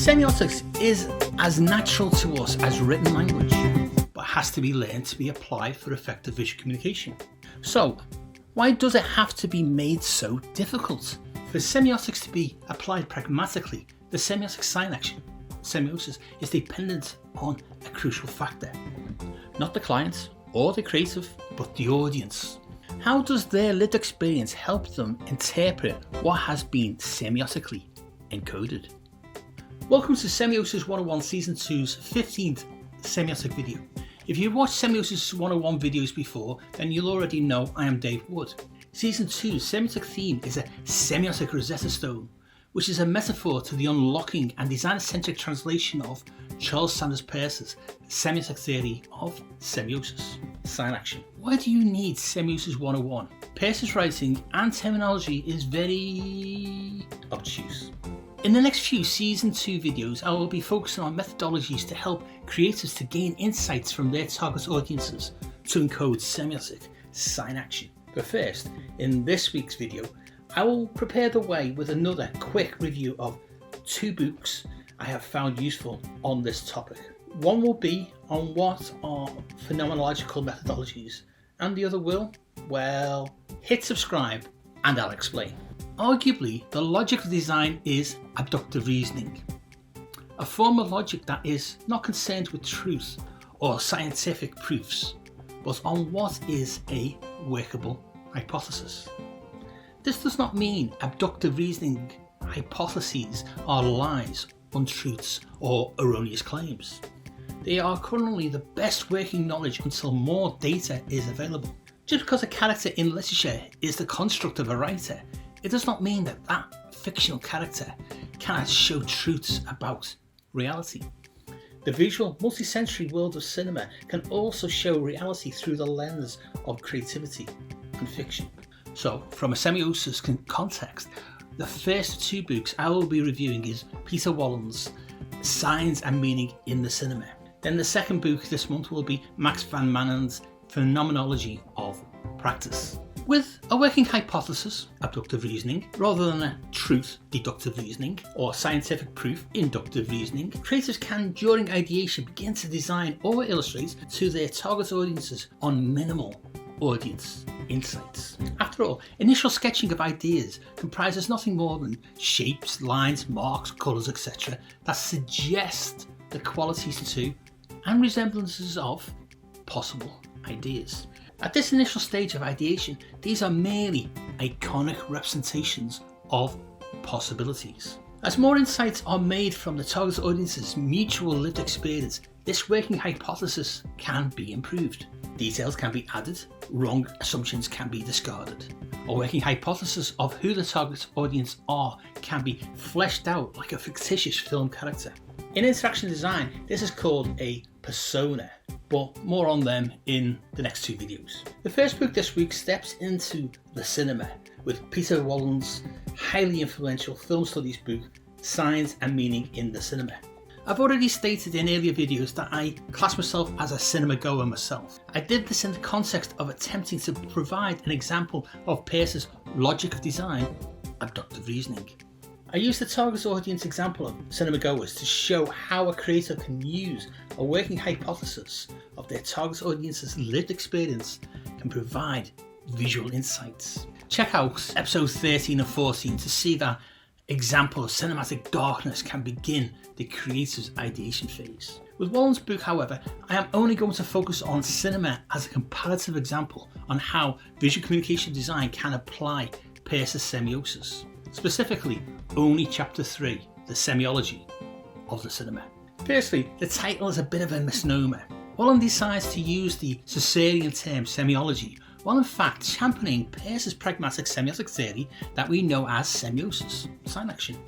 Semiotics is as natural to us as written language, but has to be learned to be applied for effective visual communication. So, why does it have to be made so difficult? For semiotics to be applied pragmatically, the semiotic sign action, semiosis, is dependent on a crucial factor. Not the client or the creative, but the audience. How does their lived experience help them interpret what has been semiotically encoded? Welcome to Semiosis 101 Season 2's 15th semiotic video. If you've watched Semiosis 101 videos before, then you'll already know I am Dave Wood. Season 2's semiotic theme is a semiotic Rosetta Stone, which is a metaphor to the unlocking and design-centric translation of Charles Sanders Peirce's semiotic theory of semiosis, sign action. Why do you need Semiosis 101? Peirce's writing and terminology is very obtuse. In the next few Season 2 videos, I will be focusing on methodologies to help creators to gain insights from their target audiences to encode semiotic sign action. But first, in this week's video, I will prepare the way with another quick review of two books I have found useful on this topic. One will be on what are phenomenological methodologies, and the other will, well, hit subscribe and I'll explain. Arguably, the logic of design is abductive reasoning, a form of logic that is not concerned with truth or scientific proofs, but on what is a workable hypothesis. This does not mean abductive reasoning hypotheses are lies, untruths, or erroneous claims. They are currently the best working knowledge until more data is available. Just because a character in literature is the construct of a writer, it does not mean that that fictional character cannot show truths about reality. The visual, multisensory world of cinema can also show reality through the lens of creativity and fiction. So, from a semiosis context, the first two books I will be reviewing is Peter Wollen's Signs and Meaning in the Cinema. Then the second book this month will be Max van Manen's Phenomenology of Practice. With a working hypothesis, abductive reasoning, rather than a truth, deductive reasoning, or scientific proof, inductive reasoning, creators can, during ideation, begin to design or illustrate to their target audiences on minimal audience insights. After all, initial sketching of ideas comprises nothing more than shapes, lines, marks, colours, etc. that suggest the qualities to and resemblances of possible ideas. At this initial stage of ideation, these are merely iconic representations of possibilities. As more insights are made from the target audience's mutual lived experience, this working hypothesis can be improved. Details can be added, wrong assumptions can be discarded. A working hypothesis of who the target audience are can be fleshed out like a fictitious film character. In interaction design, this is called a persona, but more on them in the next two videos. The first book this week steps into the cinema with Peter Wollen's highly influential film studies book, Signs and Meaning in the Cinema. I've already stated in earlier videos that I class myself as a cinema goer myself. I did this in the context of attempting to provide an example of Peirce's logic of design, abductive reasoning. I used the target audience example of cinema goers to show how a creator can use a working hypothesis of their target audience's lived experience can provide visual insights. Check out episodes 13 and 14 to see that example of cinematic darkness can begin the creator's ideation phase. With Wollen's book, however, I am only going to focus on cinema as a comparative example on how visual communication design can apply Peirce's semiosis. Specifically, only chapter 3, the semiology of the cinema. Firstly, the title is a bit of a misnomer. Wollen decides to use the Caesarean term semiology, while in fact championing Peirce's pragmatic semiotic theory that we know as semiosis, sign action.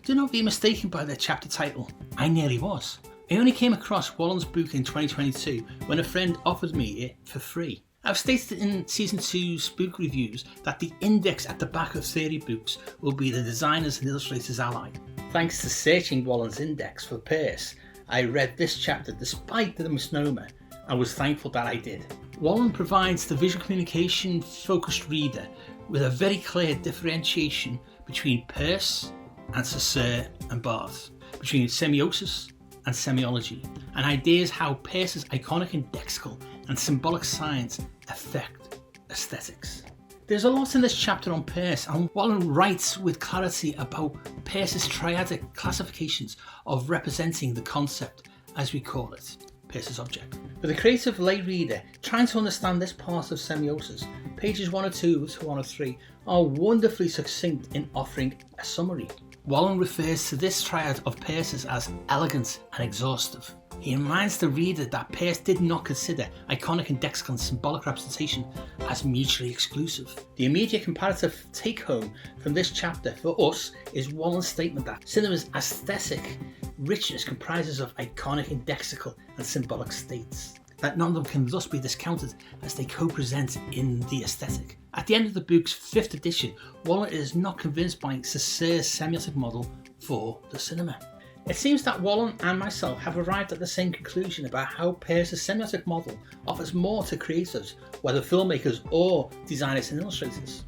Do not be mistaken by the chapter title. I nearly was. I only came across Wollen's book in 2022 when a friend offered me it for free. I've stated in Season 2's book reviews that the index at the back of theory books will be the designer's and illustrator's ally. Thanks to searching Wollen's index for Peirce, I read this chapter despite the misnomer and was thankful that I did. Wollen provides the visual communication focused reader with a very clear differentiation between Peirce and Saussure and Barthes. between semiosis and semiology, and ideas how Peirce's iconic and lexical and symbolic science affect aesthetics. There's a lot in this chapter on Peirce, and Wollen writes with clarity about Peirce's triadic classifications of representing the concept, as we call it, Peirce's object. For the creative lay reader trying to understand this part of semiosis, pages 102 to 103 are wonderfully succinct in offering a summary. Wollen refers to this triad of Peirce's as elegant and exhaustive. He reminds the reader that Peirce did not consider iconic and lexical and symbolic representation as mutually exclusive. The immediate comparative take-home from this chapter for us is Wollen's statement that cinema's aesthetic richness comprises of iconic and lexical and symbolic states, that none of them can thus be discounted as they co-present in the aesthetic. At the end of the book's 5th edition, Wollen is not convinced by Saussure's semiotic model for the cinema. It seems that Wollen and myself have arrived at the same conclusion about how Peirce's semiotic model offers more to creatives, whether filmmakers or designers and illustrators.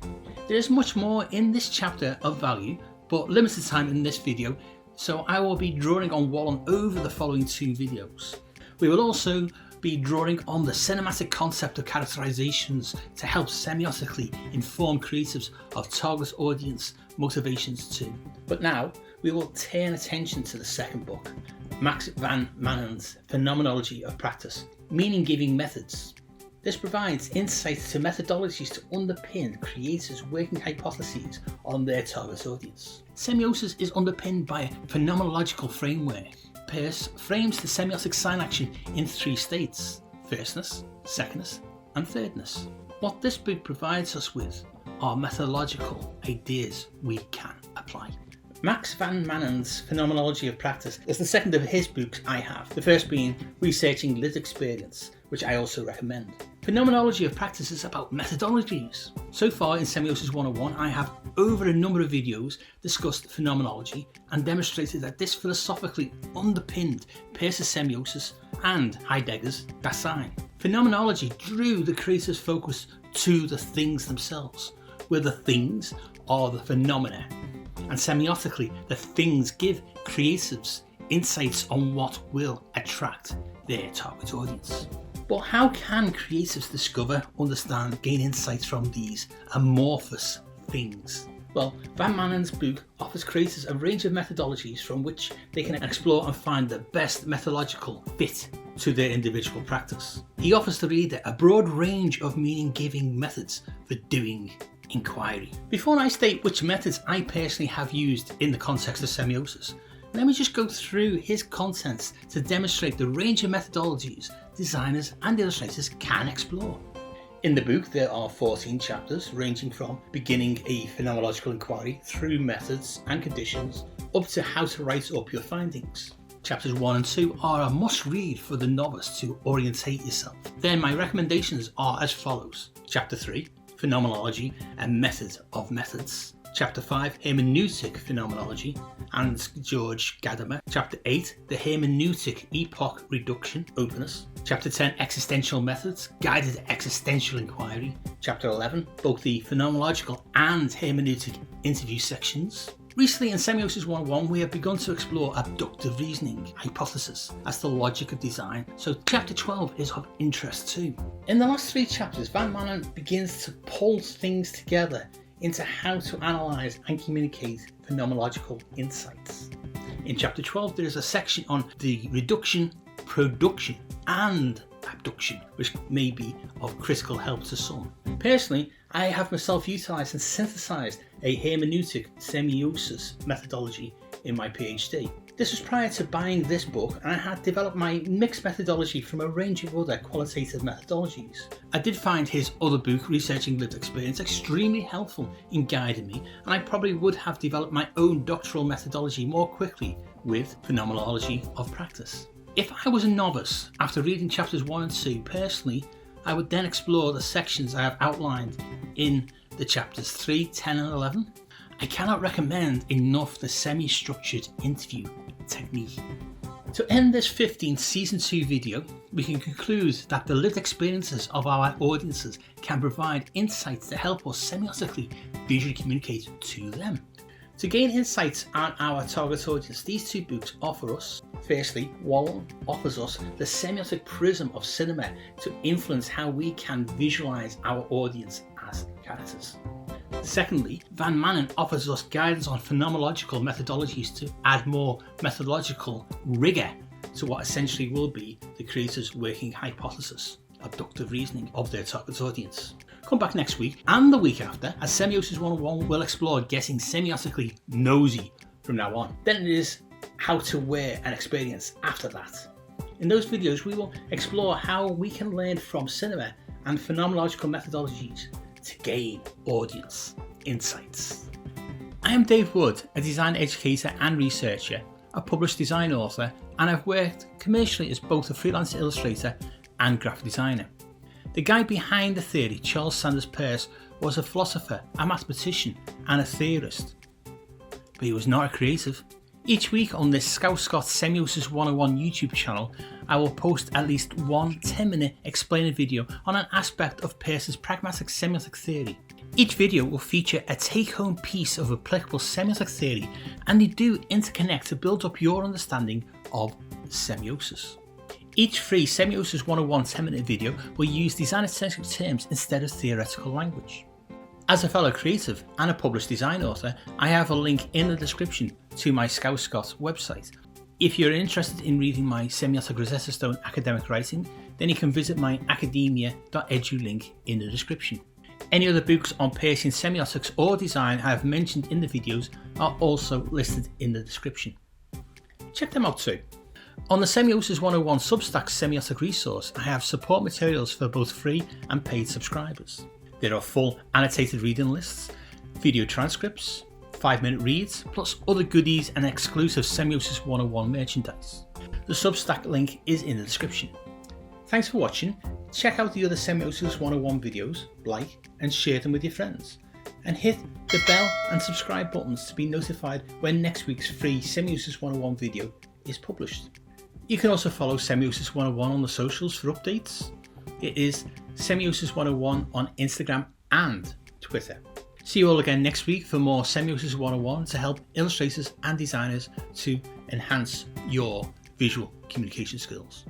There is much more in this chapter of value, but limited time in this video, so I will be drawing on Wollen over the following 2 videos. We will also be drawing on the cinematic concept of characterizations to help semiotically inform creatives of target audience motivations too. But now we will turn attention to the second book, Max van Manen's Phenomenology of Practice, Meaning-Giving Methods. This provides insights to methodologies to underpin creators' working hypotheses on their target audience. Semiosis is underpinned by a phenomenological framework. Peirce frames the semiotic sign action in 3 states: firstness, secondness, and thirdness. What this book provides us with are methodological ideas we can apply. Max van Manen's Phenomenology of Practice is the second of his books I have, the first being Researching Lived Experience, which I also recommend. Phenomenology of Practice is about methodologies. So far in Semiosis 101, I have over a number of videos discussed phenomenology and demonstrated that this philosophically underpinned Peirce's semiosis and Heidegger's Dasein. Phenomenology drew the creator's focus to the things themselves, where the things are the phenomena, and semiotically the things give creatives insights on what will attract their target audience. But how can creatives discover, understand, gain insights from these amorphous things? Well, Van Manen's book offers creators a range of methodologies from which they can explore and find the best methodological fit to their individual practice. He offers the reader a broad range of meaning-giving methods for doing inquiry. Before I state which methods I personally have used in the context of semiosis, let me just go through his contents to demonstrate the range of methodologies designers and illustrators can explore. In the book there are 14 chapters ranging from beginning a phenomenological inquiry through methods and conditions up to how to write up your findings. Chapters 1 and 2 are a must read for the novice to orientate yourself. Then my recommendations are as follows. Chapter 3, Phenomenology and Method of Methods. Chapter 5, Hermeneutic Phenomenology and George Gadamer. Chapter 8, The Hermeneutic Epoch Reduction, Openness. Chapter 10, Existential Methods, Guided Existential Inquiry. Chapter 11, both the Phenomenological and Hermeneutic Interview sections. Recently in Semiosis 101 we have begun to explore Abductive Reasoning, hypothesis, as the logic of design, so chapter 12 is of interest too. In the last 3 chapters, Van Manen begins to pull things together into how to analyse and communicate phenomenological insights. In chapter 12 there is a section on the reduction, production and abduction, which may be of critical help to some. Personally, I have myself utilised and synthesised a hermeneutic semiosis methodology in my PhD. This was prior to buying this book, and I had developed my mixed methodology from a range of other qualitative methodologies. I did find his other book, Researching Lived Experience, extremely helpful in guiding me, and I probably would have developed my own doctoral methodology more quickly with Phenomenology of Practice. If I was a novice, after reading chapters 1 and 2, personally, I would then explore the sections I have outlined in the chapters 3, 10 and 11. I cannot recommend enough the semi-structured interview technique. To end this 15th season 2 video, we can conclude that the lived experiences of our audiences can provide insights to help us semiotically visually communicate to them. To gain insights on our target audience, these two books offer us, firstly, Wollen offers us the semiotic prism of cinema to influence how we can visualize our audience as characters. Secondly, Van Manen offers us guidance on phenomenological methodologies to add more methodological rigour to what essentially will be the creator's working hypothesis, abductive reasoning of their target audience. Come back next week and the week after as Semiosis 101 will explore getting semiotically nosy from now on. Then it is how to wear an experience after that. In those videos we will explore how we can learn from cinema and phenomenological methodologies to gain audience insights. I am Dave Wood, a design educator and researcher, a published design author, and I've worked commercially as both a freelance illustrator and graphic designer. The guy behind the theory, Charles Sanders Peirce, was a philosopher, a mathematician and a theorist, but he was not a creative. Each week on this Scout Scott Semiosis 101 YouTube channel, I will post at least one 10-minute explainer video on an aspect of Peirce's pragmatic semiotic theory. Each video will feature a take-home piece of applicable semiotic theory, and they do interconnect to build up your understanding of semiosis. Each free Semiosis 101 10-minute video will use design-centric terms instead of theoretical language. As a fellow creative and a published design author, I have a link in the description to my Scout Scott website. If you're interested in reading my Semiotic Rosetta Stone academic writing, then you can visit my academia.edu link in the description. Any other books on Peircean semiotics or design I have mentioned in the videos are also listed in the description. Check them out too. On the Semiosis 101 Substack semiotic resource, I have support materials for both free and paid subscribers. There are full annotated reading lists, video transcripts, 5-minute reads, plus other goodies and exclusive Semiosis 101 merchandise. The Substack link is in the description. Thanks for watching. Check out the other Semiosis 101 videos, like and share them with your friends, and hit the bell and subscribe buttons to be notified when next week's free Semiosis 101 video is published. You can also follow Semiosis 101 on the socials for updates. It is Semiosis 101 on Instagram and Twitter. See you all again next week for more Semiosis 101 to help illustrators and designers to enhance your visual communication skills.